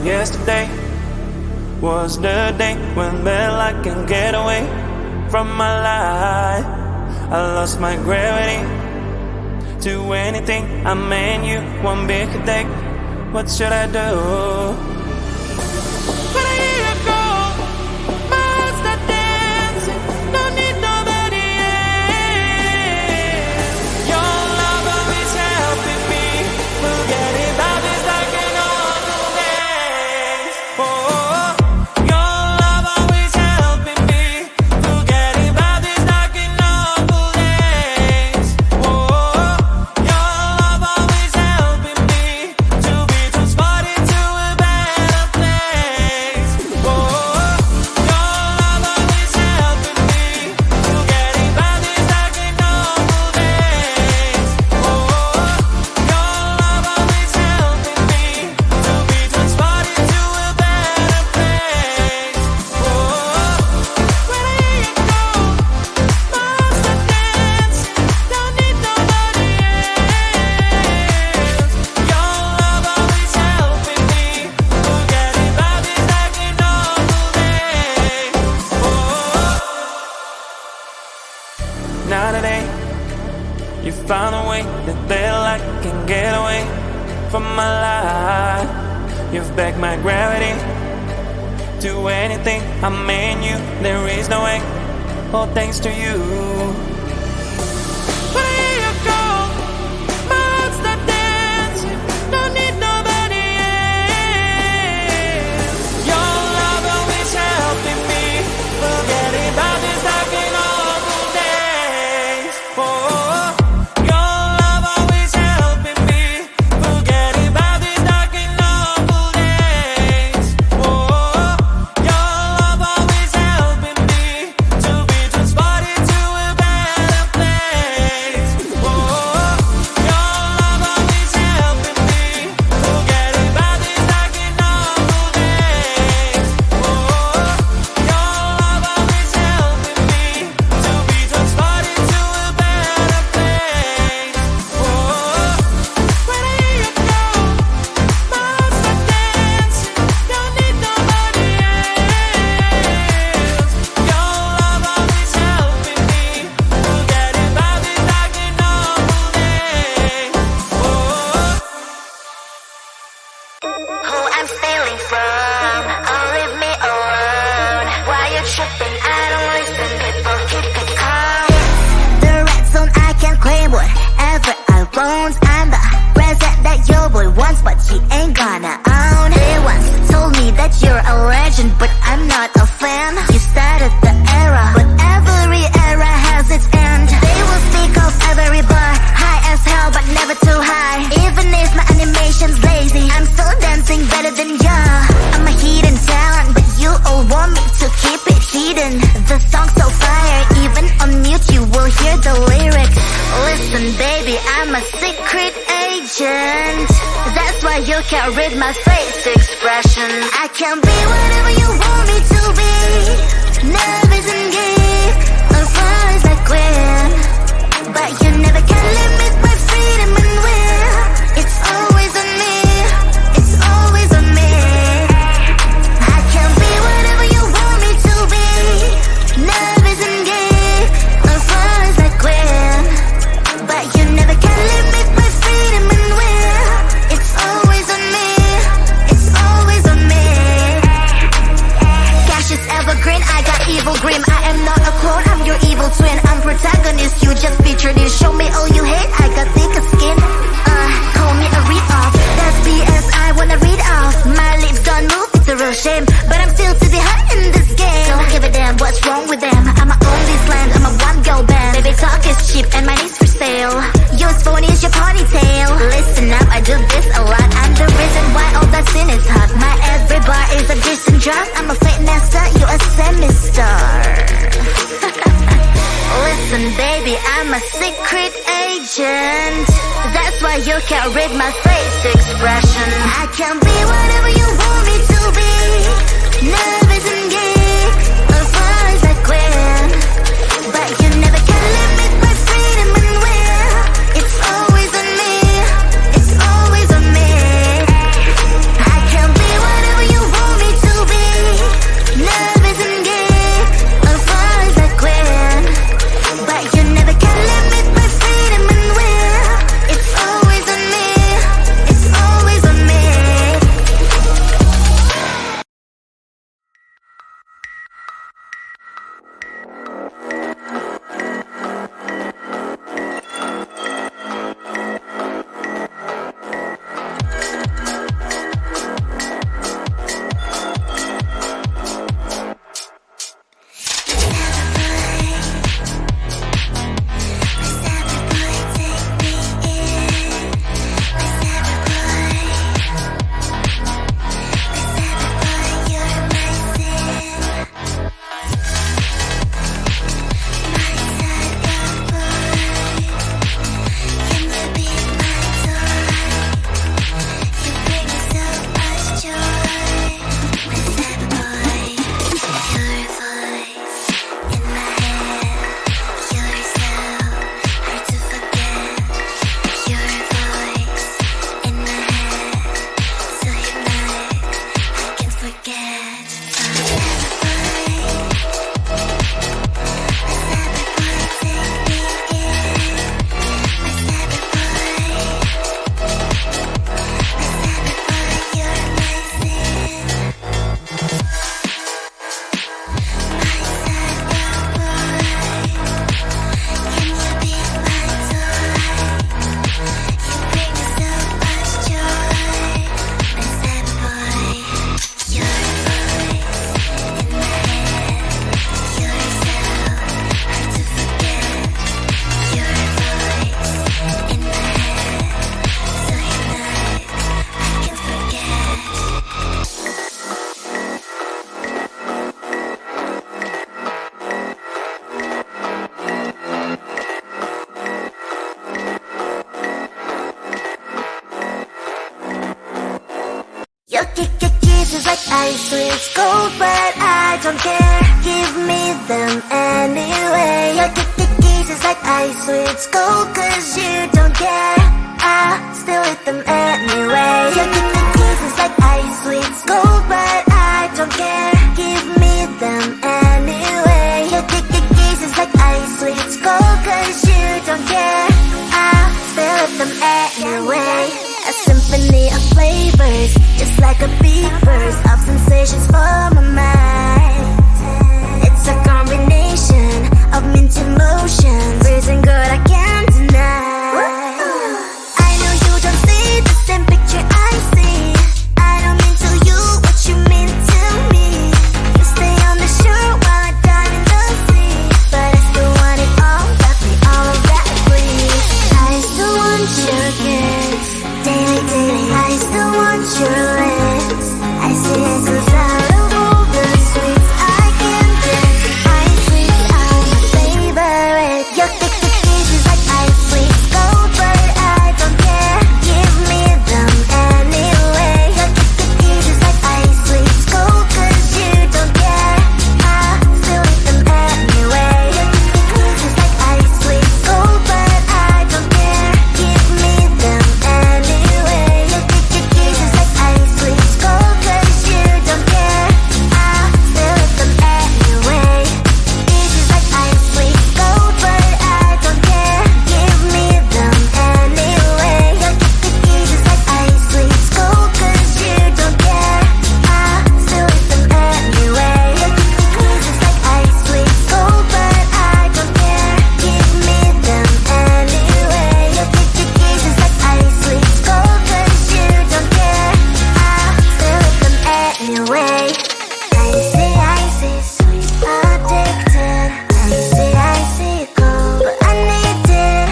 Yesterday was the day when I can get away from my life. I lost my gravity to anything. I mean you one big day. What should I do? When I hear you go, my heart start dancing. Don't need nobody else. Your love always helping me forget about this like an old days. Oh, your love always helping me forget about this like an old days. Oh, your love always helping me to be transported to a better place. Oh, your love always helping me forget about this like an old days. Oh, your love always helping me to be transported to a better place. Oh, when I hear you go, my heart start dancing. Don't need nobody else. Your love always helping me forget about this like an old days. Oh, now today you found a way that I can get away from my life. You've begged my gravity to anything. I mean you, there is no way. All thanks to you. When I hear you go, my heart start dancing. Don't need nobody else. Your love always helping me forget about this like an old days. Oh, your love always helping me forget about this like an old days. Oh, your love always helping me to be transported to a better place. Oh, your love always helping me forget about this like an old days. Oh, your love always helping me to be transported to a better place. Oh, when I hear you go, my heart start dancing. Don't need nobody else. Your love always helping me forget about this like an old days. Oh. Who I'm stealing from? Oh, leave me alone. Why you tripping? I don't listen. People keep it calm. The red zone, I can claim whatever I want. I'm the present that your boy wants, but he ain't gonna own. They once told me that you're a legend, but I'm not a fan. You started the era, but every era has its end. They will speak of every bar, high as hell, but never too high. Even if my animation's lazy, I'm still dancing better than ya. I'm a hidden talent, but you all want me to keep it hidden. The song's so fire, even on mute you will hear the lyrics. Listen baby, I'm a secret agent. That's why you can't read my face expression. I can be whatever you want me to be. Nervous and gay, or flies like queen. But you never can limit my freedom and will. It's always on me, it's always on me. I can be whatever you want me to be. Nervous and gay, or flies like queen. But you never can limit my freedom and will. It's always on me, it's always on me. Cash is evergreen, I got evil grim. I am not a clone, I'm your evil twin. I'm protagonist, you just featured in. Show me all you hate, I got thicker skin. Call me a read-off, that's BS I wanna read off. My lips don't move, it's a real shame, but I'm still to the hot in this game. Don't give a damn what's wrong with them. I'ma own this land, I'm a one-girl band. Baby talk is cheap and money's for sale. Yours phone is your ponytail. Listen up, I do this a lot. I'm the reason why all that sin is hot. My every bar is a decent drop. I'm a fake master, you a semi-star. Listen baby, I'm a secret agent. That's why you can't read my face expression. I can be whatever you want me to be. Nervous and gay, or flies like queen. But you never can limit my freedom and will. It's always on me, it's always on me. I can be whatever Your kisses like ice, sweet cold, but I don't care. Give me them anyway. Your kisses like ice, sweet cold, cause you don't care. I still eat them anyway. Your kisses like ice, sweet cold, but I don't care. Give me them anyway. Your kisses like ice, sweet cold, cause you don't care. I still eat them anyway. A symphony of flavors, just like a big burst of sensations for my mind. It's a combination of mint emotions, freezing good I can't deny. I know you don't see the same picture I see. I don't mean to you what you mean to me. You stay on the shore while I dive in the sea, but I still want it all, got me all of that breeze. I still want your kiss. Daily, I still want your lips. I see it goes out of all the sweets I can get. Ice sweets are my favorite. Your kisses like ice sweets cold, but I don't care. Give me them anyway. Your kisses like ice sweets cold, cause you don't care. I still eat them anyway. Your kisses like ice sweets cold, but I don't care. Give me them anyway. Your kisses like ice sweets cold, cause you don't care. I still eat them anyway. Kisses like ice sweets cold, but I don't care. Give me them anyway. Your kisses like ice sweets cold, cause you don't care. I still eat them anyway. Your kisses like ice sweets cold, but I don't care. Give me them anyway. Your kisses like ice sweets cold, cause you don't care. I still eat them anyway. Icy, sweet, addicted. Icy, cold, but I need it.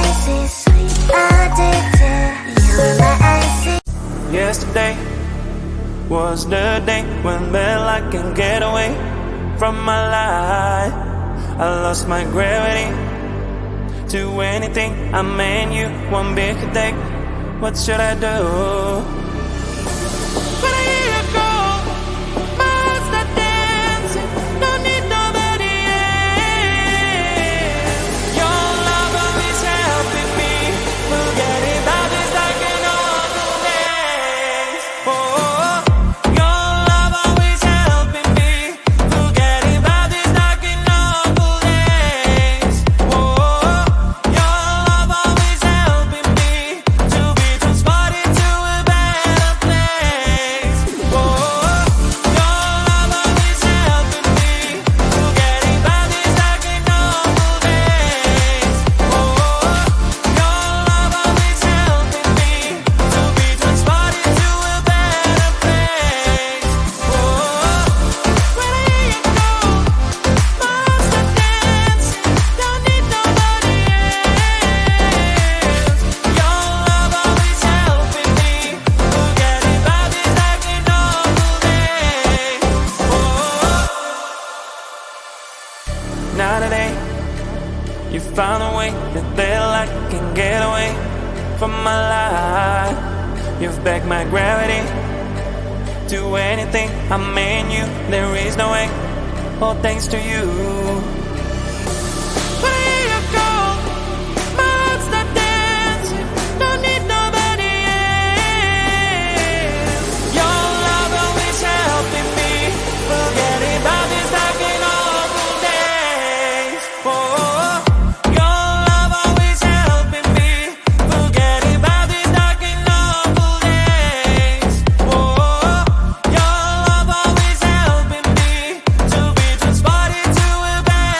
Icy, sweet, addicted. You're my icy. Yesterday was the day when well I can get away from my life. I lost my gravity to anything. I mean you one big day. What should I do? But a year ago, my heart's not dancing. Don't need nobody else. Your love always helping me. Forgetting about this like an awful days. Oh, your love always helping me. Forgetting about this like an awful days. Oh, your love always helping me to be transported to a better place. Oh, your love always helping me. Forgetting about this like an awful days. Oh, your love always helping me to be transported to a better place. Oh, when I hear you go, my heart's not dancing. Don't need nobody else. Your love always helping me. Forgetting about this like an awful day. Oh, now today you found a way that there I can get away from my life. You've backed my gravity to anything. I mean you, there is no way. All thanks to you. But here you go, my heart's not dancing. Don't need nobody else. Your love always helping me. Forgetting about this like an awful days. Oh, your love always helping me. Forgetting about this like an awful days. Oh, your love always helping me to be transported to a better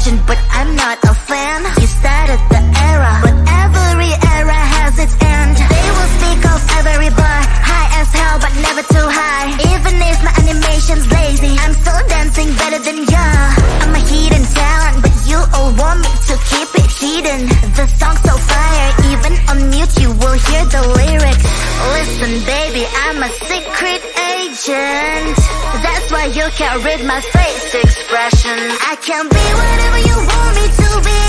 legend, but I'm not a fan. You started the era, but every era has its end. They will speak of every bar, high as hell but never too high. Even if my animation's lazy, I'm still dancing better than ya. I'm a hidden talent, but you all want me to keep it hidden. The song's so fire, even on mute you will hear the lyrics. Listen baby, I'm a secret agent. That's why you can't read my face expression. I can be whatever you want me to be.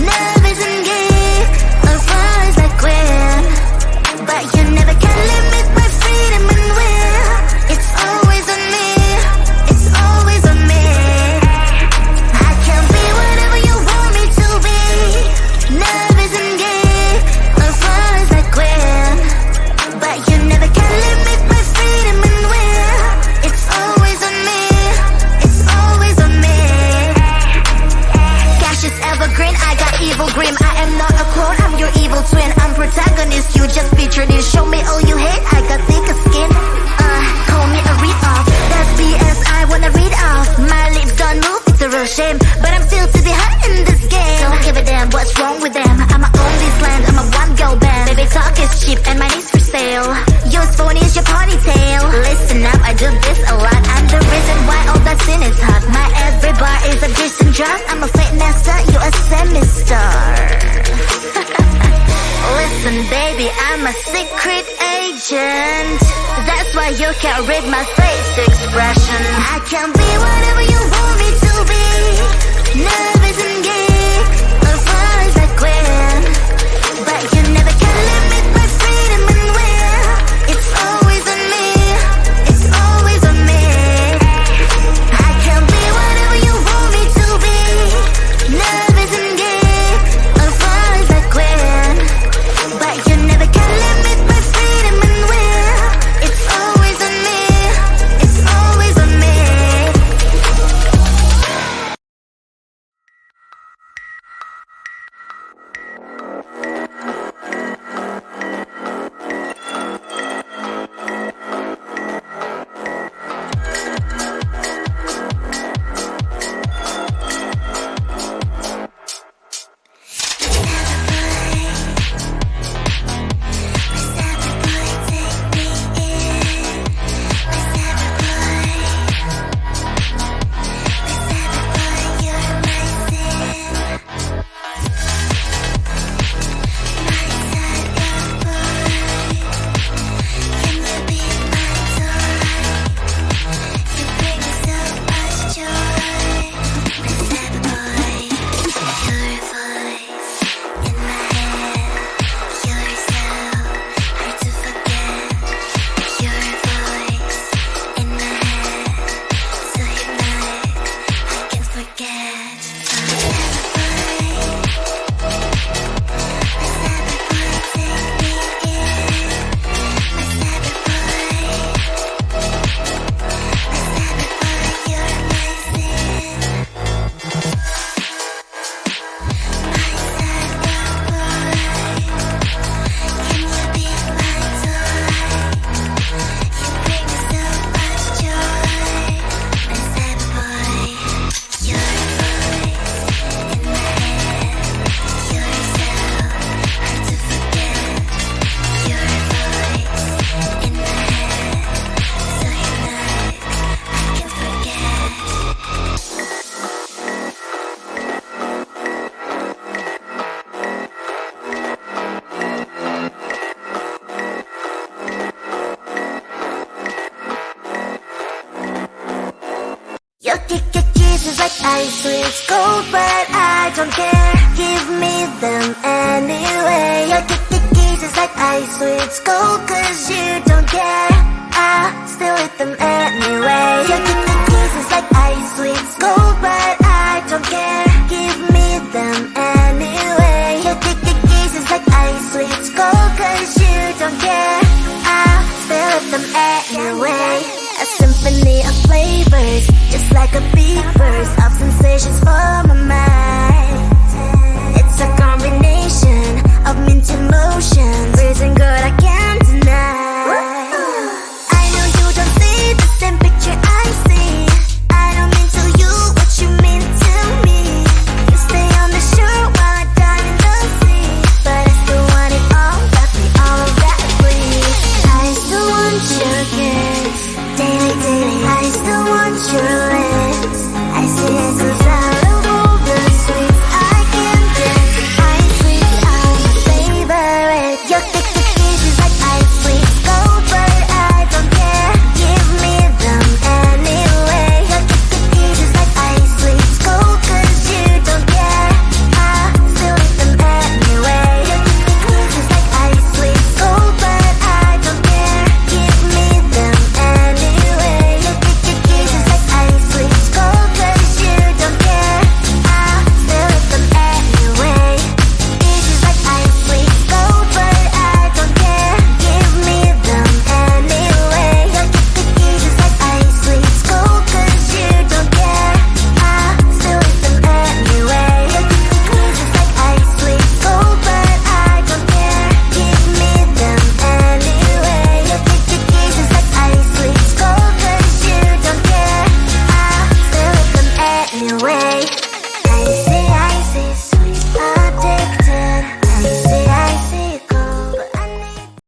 Nervous and gay, or flies like Gwen. But you never can limit my freedom and will. It's always on me, it's always on me. I can be whatever you want me to be. Nervous and gay, or flies like Gwen. But you never can limit my freedom and will. It's always on me, it's always on me. Cash is evergreen, I got evil grim. I am not a clone, I'm your evil twin. I'm protagonist, you just feature this. Show me all you hate, I got thicker skin. Call me a read-off, that's BS I wanna read off. My lips don't move, it's a real shame, but I'm still to be hot in this game. Don't give a damn what's wrong with them, I'ma own this land, I'm a one-girl band. Baby talk is cheap and mine is for sale. Yours phone is your ponytail. Listen up, I do this a lot, I'm the reason why all that sin is hot. My every bar is a decent drop, I'm a fake master, you a semi-star. Listen baby, I'm a secret agent. That's why you can't read my face expression. I can be whatever you want me to be. Nervous and gay, or flies like Gwen. But you never can limit my freedom and will. It's always on me, it's always on me. I can be whatever you want me to be. Nervous and gay, or flies like Gwen. But you never can limit my freedom and will. It's always on me, it's always on me. Your kisses like ice, it's cold, but I don't care. Give me them anyway. Your kisses like ice, it's cold, cause you don't care. I still eat them anyway. Your kisses like ice, it's cold, but I don't care. Give me them anyway. Your kisses like ice, it's cold, cause you don't care. I still eat them anyway. A symphony of flavors, just like a beat burst of sensations for